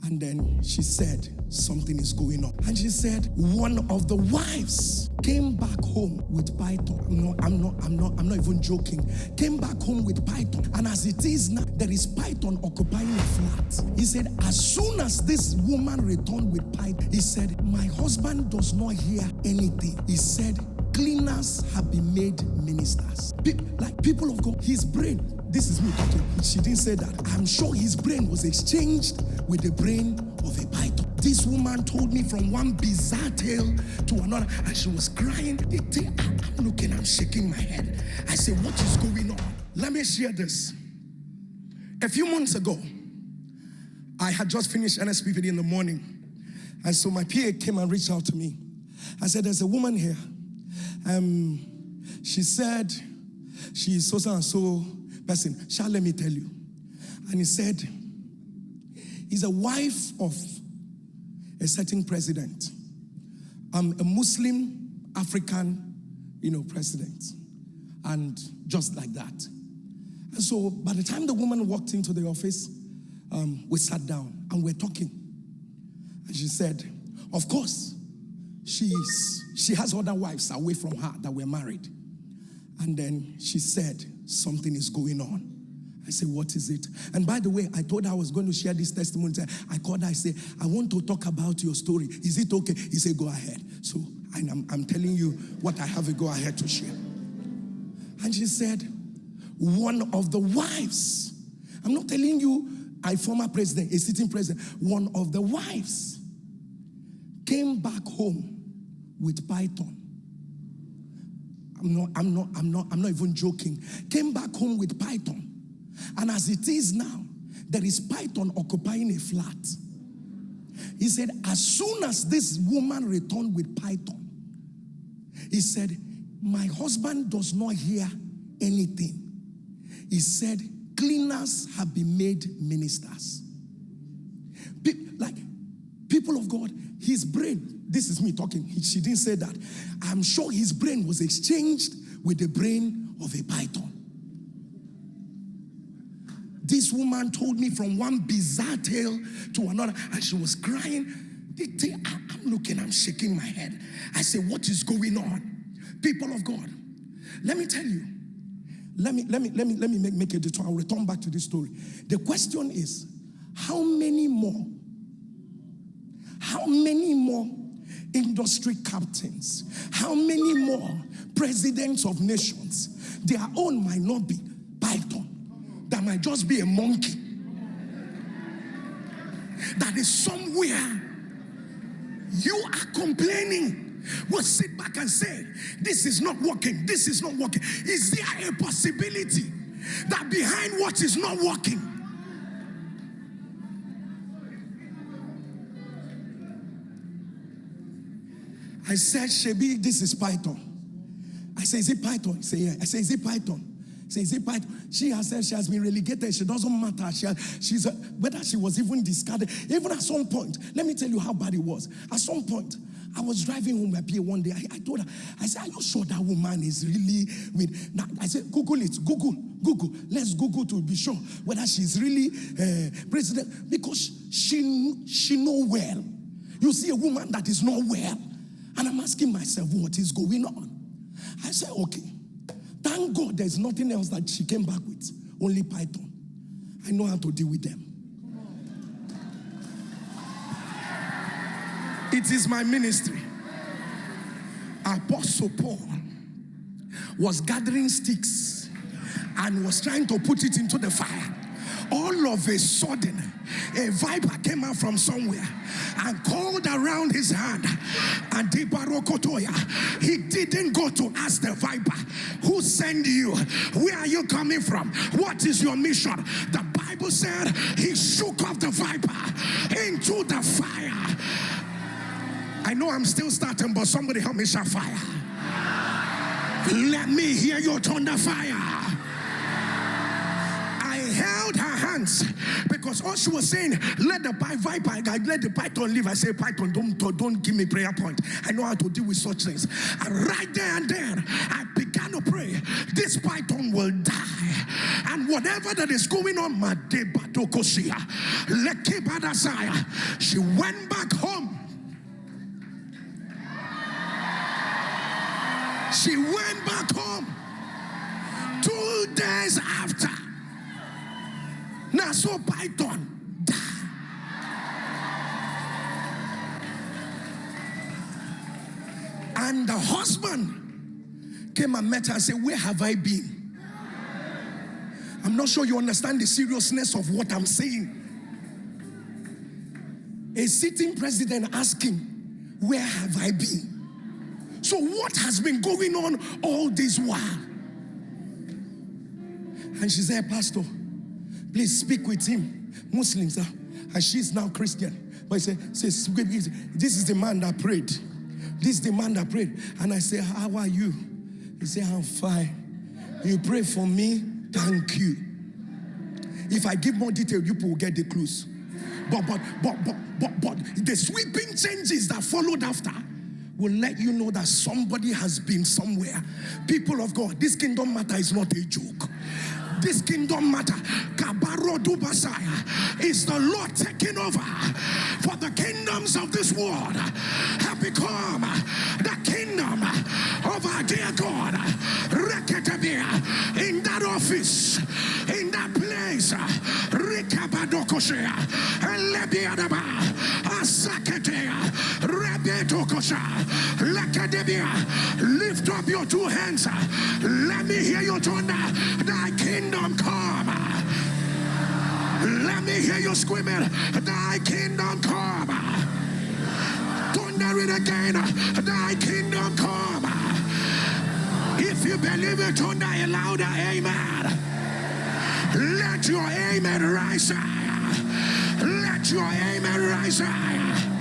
And then she said, something is going on. And she said, one of the wives came back home with python. I'm not even joking. Came back home with python. And as it is now, there is python occupying a flat. He said, as soon as this woman returned with python, he said, my husband does not hear anything. He said, cleaners have been made ministers. Like people of God, his brain, this is me talking. She didn't say that. I'm sure his brain was exchanged with the brain of a python. This woman told me from one bizarre tale to another, and she was crying. I'm looking, I'm shaking my head. I said, what is going on? Let me share this. A few months ago, I had just finished NSPPD in the morning. And so my PA came and reached out to me. I said, there's a woman here. She said, she's so and so person. Shall let me tell you. And he said, he's a wife of a certain president. A Muslim African, president. And just like that. And so by the time the woman walked into the office, we sat down and we're talking. And she said, of course, she has other wives away from her that were married. And then she said, something is going on. I said, what is it? And by the way, I told her I was going to share this testimony. I called her, I said, I want to talk about your story. Is it okay? He said, go ahead. So I'm telling you what I have to go ahead to share. And she said, one of the wives, I'm not telling you a former president, a sitting president, one of the wives came back home with python. I'm not even joking. Came back home with python. And as it is now, there is python occupying a flat. He said, as soon as this woman returned with python, he said, my husband does not hear anything. He said, cleaners have been made ministers. Like, people of God, his brain, this is me talking, she didn't say that. I'm sure his brain was exchanged with the brain of a python. This woman told me from one bizarre tale to another, and she was crying. I'm looking, I'm shaking my head. I said, what is going on? People of God, let me tell you. Let me make a detour. I'll return back to this story. The question is, how many more industry captains, how many more presidents of nations, their own might not be python, that might just be a monkey that is somewhere. You are complaining. We'll sit back and say, this is not working, this is not working. Is there a possibility that behind what is not working, I said, Shebi, this is python. I said, is it python? He said, yeah. I said, is it python? Say, is it python? She has said she has been relegated. She doesn't matter. Whether she was even discarded. Even at some point, let me tell you how bad it was. At some point, I was driving home my PA one day. I told her, I said, are you sure that woman is really I said, Google it. Google. Let's Google to be sure whether she's really president. Because she know well. You see a woman that is not well. And I'm asking myself, what is going on? I said, okay. Thank God there's nothing else that she came back with. Only python. I know how to deal with them. It is my ministry. Apostle Paul was gathering sticks and was trying to put it into the fire. All of a sudden, a viper came out from somewhere and called around his hand. And he didn't go to ask the viper, who sent you? Where are you coming from? What is your mission? The Bible said he shook off the viper into the fire. I know I'm still starting, but somebody help me shout fire. Let me hear your thunder fire. I held her hands because all she was saying, let the python live. I say, Python, don't give me prayer point. I know how to deal with such things. And right there and then, I began to pray. This python will die. And whatever that is going on, she went back home. She went back home 2 days after. Now, so python died. And the husband came and met her and said, where have I been? I'm not sure you understand the seriousness of what I'm saying. A sitting president asking, where have I been? So what has been going on all this while? And she said, Pastor, please speak with him. Muslims, and she's now Christian. But he said, this is the man that prayed. This is the man that prayed. And I said, how are you? He said, I'm fine. You pray for me, thank you. If I give more detail, you people will get the clues. But the sweeping changes that followed after will let you know that somebody has been somewhere. People of God, this kingdom matter is not a joke. This kingdom matter, Kabaro Dubasaya, is the Lord taking over. For the kingdoms of this world have become the kingdom of our dear God. In that office, in that place, Rikabadokosea, Elebiadaba, Asaketea, Rebetokosha, Lakadebia. Lift up your two hands. Let me hear you thunder. Thy kingdom come. Let me hear you screaming. Thy kingdom come. Thunder it again. Thy kingdom come. If you believe it, thunder a louder amen. Let your amen rise higher. Let your amen rise higher.